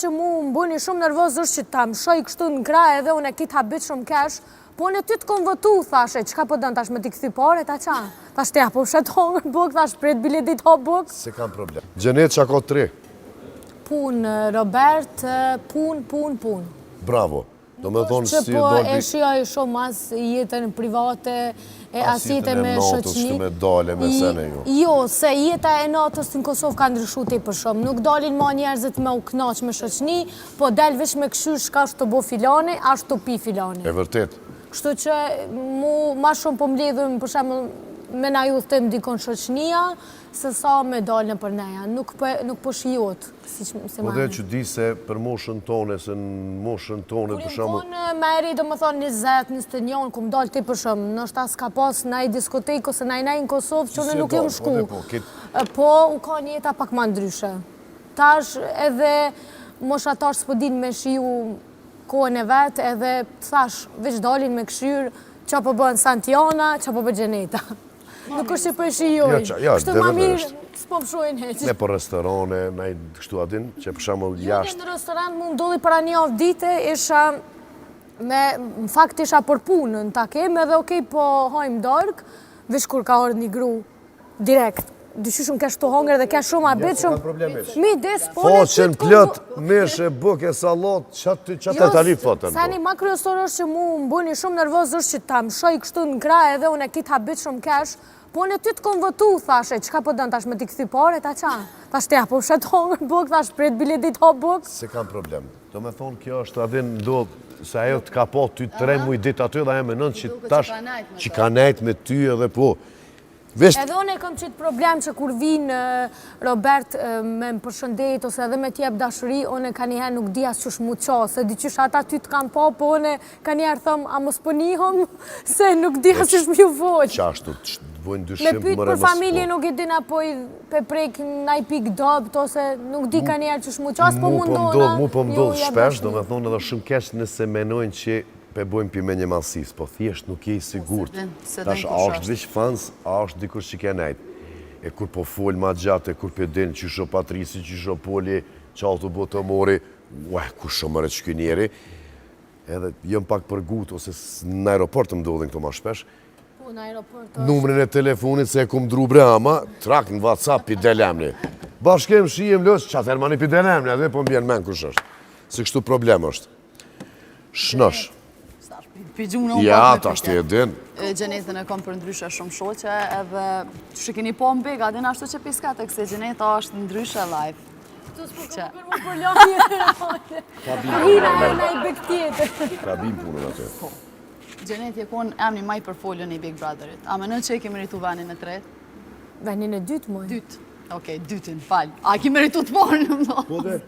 që mu më bëni shumë nervoz është që ta më shoj kështu në kraj edhe unë e kitë habit shumë kesh, po në ty të kom vëtu, thashe, qka po dënë tash me t'i këthi pare, ta qa? Tash t'ja po shet hongër buk, tash prit biletit ho buk. Se kam problem. Gjenet që ka 3. Pun, Robert, pun. Bravo. Do me thonë Që si po do e shioj shumë as jetën private, as jetën me shoqni. Që me dale me sene ju. Jo, se jeta e natës në Kosovë ka ndryshu të i për shumë. Nuk dalin ma njerëzit me u knaq me shoqni, po del vesh me këshyr shka është të bo filani, ashtë të pi filani. E vërtet. Kështu që mu ma shumë po mledhëm për shemë me na ju thëmë dikon shoqnia, se sa me dalën për neja. Nuk po shijot. Po dhe që di se për moshën tone, se në moshën tone për shumë... Unë me eri do më thonë 20, 21, ku më dalë ti për shumë. Nështë ta s'ka pas në i diskotek ose në i në Kosovë që unë nuk jam shku. Po u ka një jeta pak ma ndryshe. Tash edhe moshatar s'po din me shiju kohën e vetë edhe thash veç dalin me këshyr qa po bëhen Santiana, qa po bëhen Gjeneta. Nuk është që për shijoj. Kështu ma mirë, s'po më shojnë heq. Ne për restorane, ne kështu adin, që për shumë jashtë. Në restoran mu ndodhi para një avë dite, isha, në fakt isha për punën, ta kemë edhe okej, po hajmë dark, vish kur ka orë një gru, direkt. Dyshyshëm kesh të hongër dhe kesh shumë abit shumë. Mi des, po në Foqen plët, meshe, bëke, salat, qatë e tali fotën. Sa një ma kryesor është që mu më bëni shumë nervoz është që ta më shoj kështu në kraj edhe unë e kitë habit shumë kesh, po në ty të kom vëtu, thashe, qka po dënë tash me t'i këthi pare, ta qa? Tash t'ja po shet hongër buk, tash prit biletit ho buk. Se kam problem. Do me thonë kjo është adhin ndodhë, se ajo t'ka po ty 3 muj dit aty dhe e menon që tash që ka nejt me ty edhe po. Edhe unë e kom qitë problem që kur vinë Robert me më përshëndet ose edhe me t'jep dashuri, unë ka njëherë nuk di as qësh mu qa, se di qësh ata ty t'kan po unë ka njëherë thëmë, a mos po njihëm, se nuk di as qësh m'ju voq. Qashtu, vojnë dyshim me pyt për familje nuk i dina po i prek naj pik dobt, ose nuk di ka njëherë qësh mu qa, s'po mundona. Mu po mdodh shpesh, do me thonë edhe shumë kesh nëse menojnë që pe bojmë për me një malsis, po thjesht nuk je i sigurt. Tash, a është vish fans, a është dikur që ke nejt. E kur po fol ma gjatë, e kur pe din që sho Patrisi, që sho Poli, që auto botë mori, ku shumë mërë që njeri, edhe jëm pak për gut, ose në aeroport të mdodhin këto ma shpesh. Po, në aeroport është. Numrin e telefonit se e kum dru brama, trak në WhatsApp pi delemni. Bashkem shijem lës, qatë hermani pi delemni, edhe po mbjen men kush është. Se kështu problem është. Shnosh. Ja, ta shtë e din. Gjenetën e kom për ndryshe shumë shoqe, edhe që keni po më bega, adin ashtu që piskat e këse Gjeneta është ndryshe live. Tu s'po kam për më përlon jetër. Hira e në i bek tjetër. Ka bim punën atë. Gjenet je konë emni maj për folio në i Big Brotherit. A më në që e ke meritu venin e tretë? Venin e dytë, moj. Dytë. Okej, dytin, falj. A ke meritu të porë në më? Po dhe?